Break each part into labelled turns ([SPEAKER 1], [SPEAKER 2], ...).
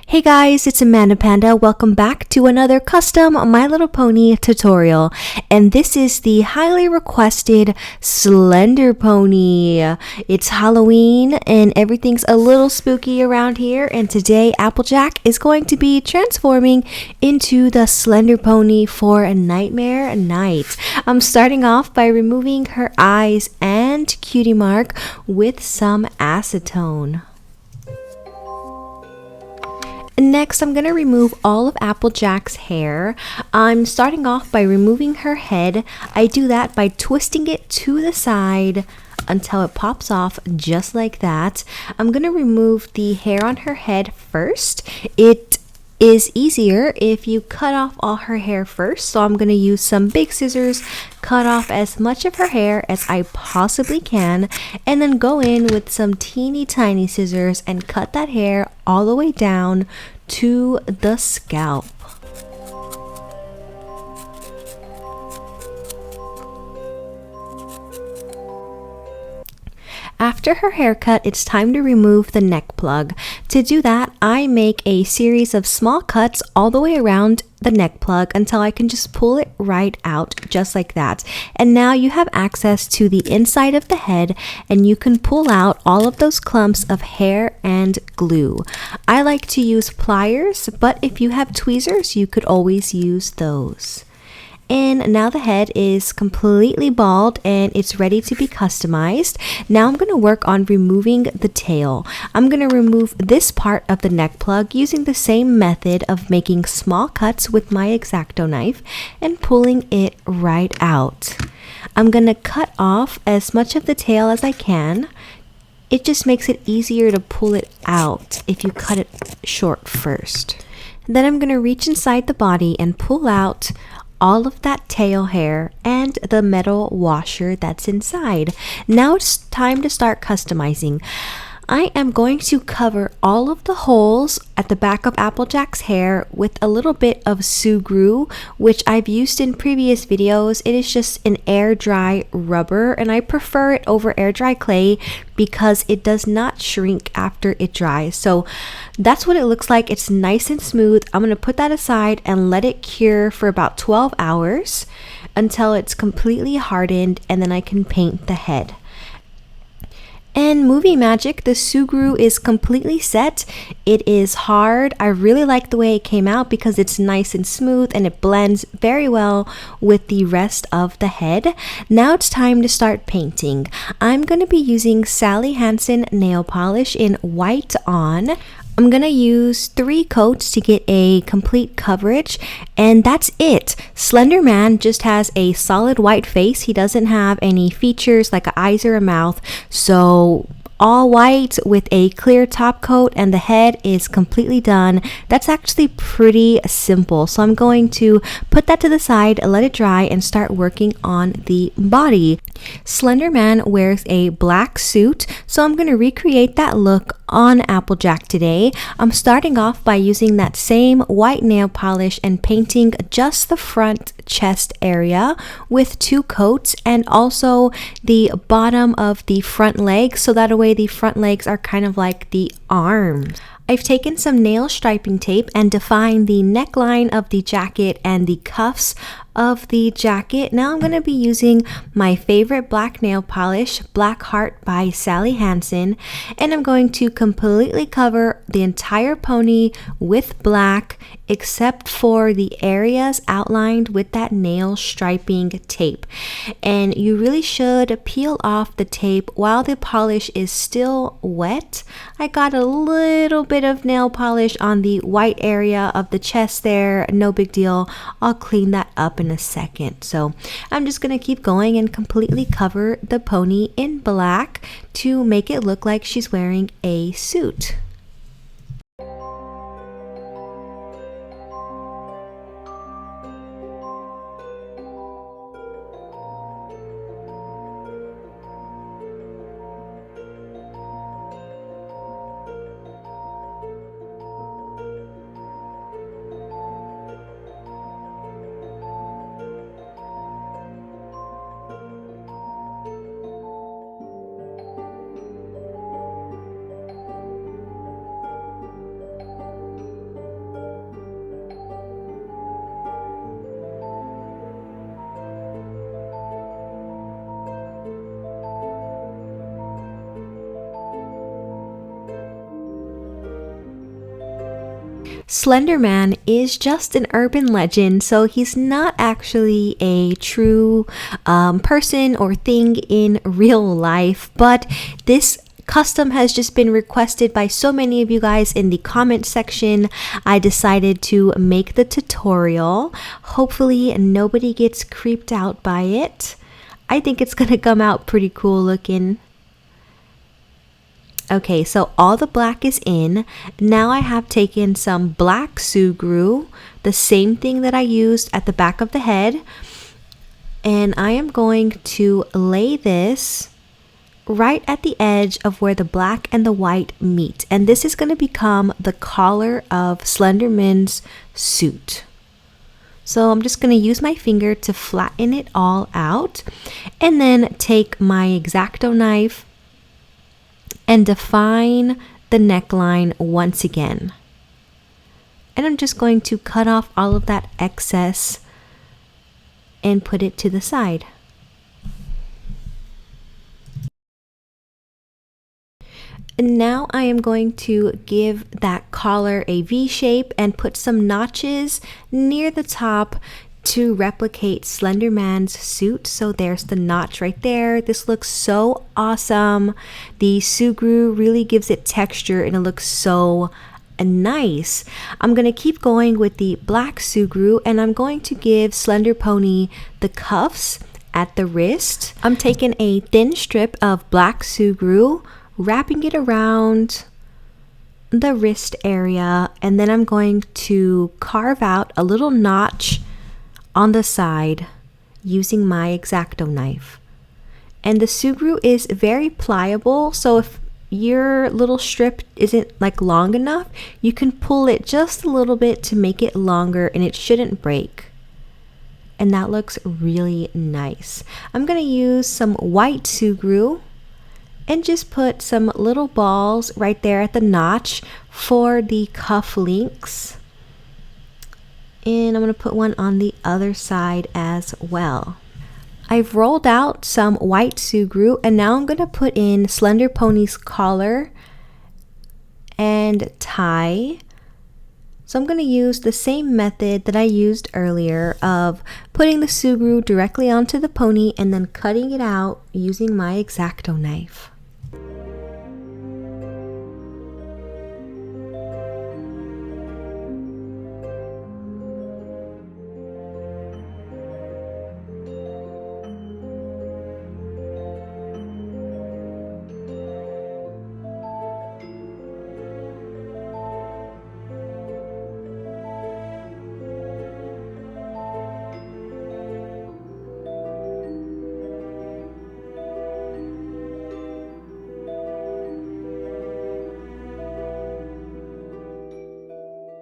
[SPEAKER 1] Hey guys, it's MandaPanda. Welcome back to another custom My Little Pony tutorial. And this is the highly requested Slender Pony. It's Halloween and everything's a little spooky around here. And today Applejack is going to be transforming into the Slender Pony for a nightmare night. I'm starting off by removing her eyes and cutie mark with some acetone. Next, I'm going to remove all of Applejack's hair. I'm starting off by removing her head. I do that by twisting it to the side until it pops off just like that. I'm going to remove the hair on her head first. It is easier if you cut off all her hair first, so I'm going to use some big scissors, cut off as much of her hair as I possibly can, and then go in with some teeny tiny scissors and cut that hair all the way down to the scalp. After her haircut, it's time to remove the neck plug. To do that, I make a series of small cuts all the way around the neck plug until I can just pull it right out, just like that. And now you have access to the inside of the head and you can pull out all of those clumps of hair and glue. I like to use pliers, but if you have tweezers, you could always use those. And now the head is completely bald and it's ready to be customized. Now I'm going to work on removing the tail. I'm going to remove this part of the neck plug using the same method of making small cuts with my X-Acto knife and pulling it right out. I'm going to cut off as much of the tail as I can. It just makes it easier to pull it out if you cut it short first. Then I'm going to reach inside the body and pull out all of that tail hair and the metal washer that's inside. Now it's time to start customizing. I am going to cover all of the holes at the back of Applejack's hair with a little bit of sugru, which I've used in previous videos. It is just an air dry rubber and I prefer it over air dry clay because it does not shrink after it dries. So that's what it looks like. It's nice and smooth. I'm going to put that aside and let it cure for about 12 hours until it's completely hardened, and then I can paint the head. And movie magic, the sugru is completely set. It is hard. I really like the way it came out because it's nice and smooth and it blends very well with the rest of the head. Now it's time to start painting. I'm going to be using Sally Hansen nail polish in white on. I'm going to use 3 coats to get a complete coverage, and that's it. Slenderman just has a solid white face. He doesn't have any features like eyes or a mouth, so all white with a clear top coat, and the head is completely done. That's actually pretty simple, so I'm going to put that to the side, let it dry, and start working on the body. Slenderman wears a black suit, so I'm going to recreate that look on Applejack today. I'm starting off by using that same white nail polish and painting just the front chest area with 2 coats, and also the bottom of the front legs, so that way the front legs are kind of like the arms. I've taken some nail striping tape and defined the neckline of the jacket and the cuffs of the jacket. Now I'm going to be using my favorite black nail polish, Black Heart by Sally Hansen, and I'm going to completely cover the entire pony with black except for the areas outlined with that nail striping tape. And you really should peel off the tape while the polish is still wet. I got a little bit of nail polish on the white area of the chest there, no big deal. I'll clean that up in a second. So I'm just going to keep going and completely cover the pony in black to make it look like she's wearing a suit. Slenderman is just an urban legend, so he's not actually a true person or thing in real life, but this custom has just been requested by so many of you guys in the comment section. I decided to make the tutorial. Hopefully nobody gets creeped out by it. I think it's gonna come out pretty cool looking. Okay, so all the black is in. Now I have taken some black sugru, the same thing that I used at the back of the head, and I am going to lay this right at the edge of where the black and the white meet. And this is going to become the collar of Slenderman's suit. So I'm just going to use my finger to flatten it all out and then take my X-Acto knife and define the neckline once again. And I'm just going to cut off all of that excess and put it to the side. And now I am going to give that collar a V shape and put some notches near the top to replicate Slenderman's suit. So there's the notch right there. This looks so awesome. The sugru really gives it texture and it looks so nice. I'm going to keep going with the black sugru and I'm going to give Slender Pony the cuffs at the wrist. I'm taking a thin strip of black sugru, wrapping it around the wrist area, and then I'm going to carve out a little notch on the side using my X-Acto knife. And the sugru is very pliable, so if your little strip isn't like long enough, you can pull it just a little bit to make it longer and it shouldn't break. And that looks really nice. I'm going to use some white sugru and just put some little balls right there at the notch for the cuff links. And I'm going to put one on the other side as well. I've rolled out some white sugru and now I'm going to put in Slender Pony's collar and tie. So I'm going to use the same method that I used earlier of putting the sugru directly onto the pony and then cutting it out using my X-Acto knife.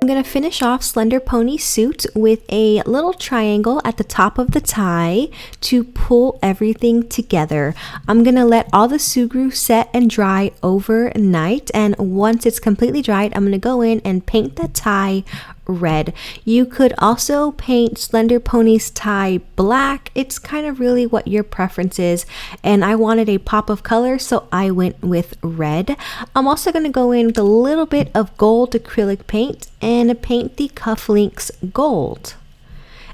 [SPEAKER 1] I'm going to finish off Slender Pony's suit with a little triangle at the top of the tie to pull everything together. I'm going to let all the sugru set and dry overnight, and once it's completely dried, I'm going to go in and paint the tie red. You could also paint Slender Pony's tie black. It's kind of really what your preference is, and I wanted a pop of color, so I went with red. I'm also going to go in with a little bit of gold acrylic paint and paint the cufflinks gold.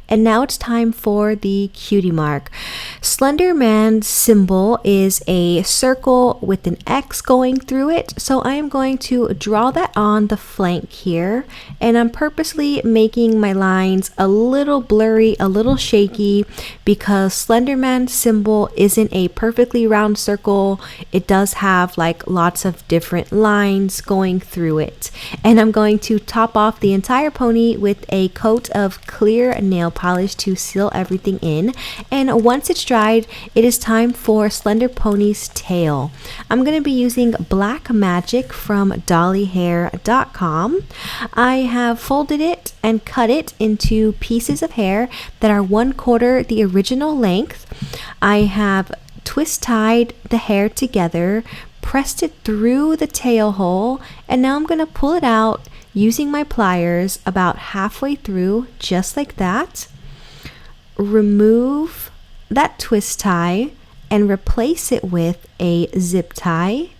[SPEAKER 1] And now it's time for the cutie mark. Slenderman's symbol is a circle with an X going through it. So I am going to draw that on the flank here. And I'm purposely making my lines a little blurry, a little shaky, because Slenderman's symbol isn't a perfectly round circle. It does have like lots of different lines going through it. And I'm going to top off the entire pony with a coat of clear nail polish to seal everything in. And once it's dried, it is time for Slender Pony's tail. I'm going to be using black Magik from dollyhair.com. I have folded it and cut it into pieces of hair that are 1/4 the original length. I have twist tied the hair together, pressed it through the tail hole, and now I'm going to pull it out using my pliers about halfway through, just like that. Remove that twist tie and replace it with a zip tie.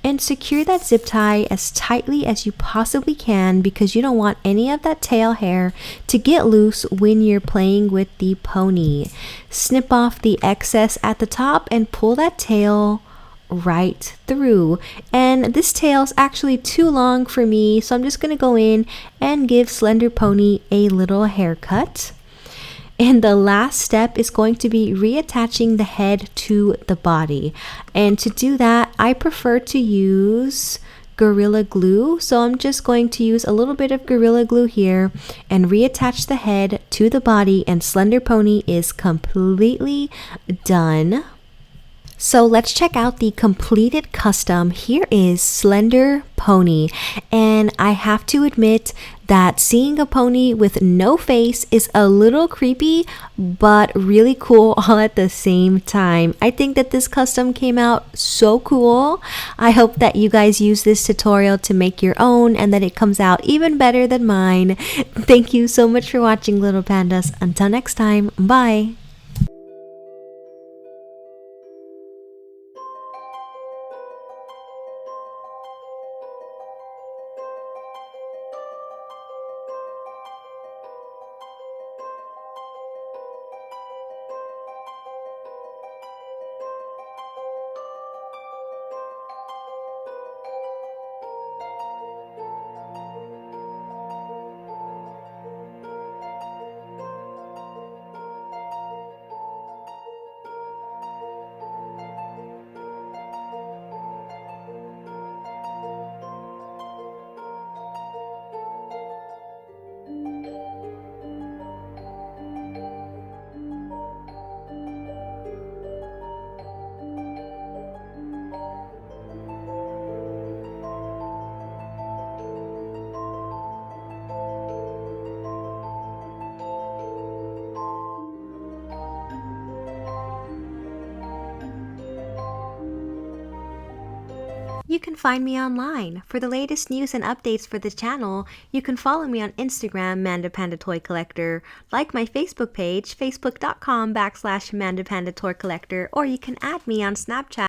[SPEAKER 1] And secure that zip tie as tightly as you possibly can because you don't want any of that tail hair to get loose when you're playing with the pony. Snip off the excess at the top and pull that tail right through. And this tail's actually too long for me, so I'm just going to go in and give Slender Pony a little haircut. And the last step is going to be reattaching the head to the body. And to do that, I prefer to use Gorilla Glue. So I'm just going to use a little bit of Gorilla Glue here and reattach the head to the body, and Slender Pony is completely done. So let's check out the completed custom. Here is Slender Pony, and I have to admit that seeing a pony with no face is a little creepy, but really cool all at the same time. I think that this custom came out so cool. I hope that you guys use this tutorial to make your own and that it comes out even better than mine. Thank you so much for watching, little pandas. Until next time, bye! You can find me online. For the latest news and updates for the channel, you can follow me on Instagram, MandaPanda Toy Collector, like my Facebook page, facebook.com/MandaPanda Toy Collector, or you can add me on Snapchat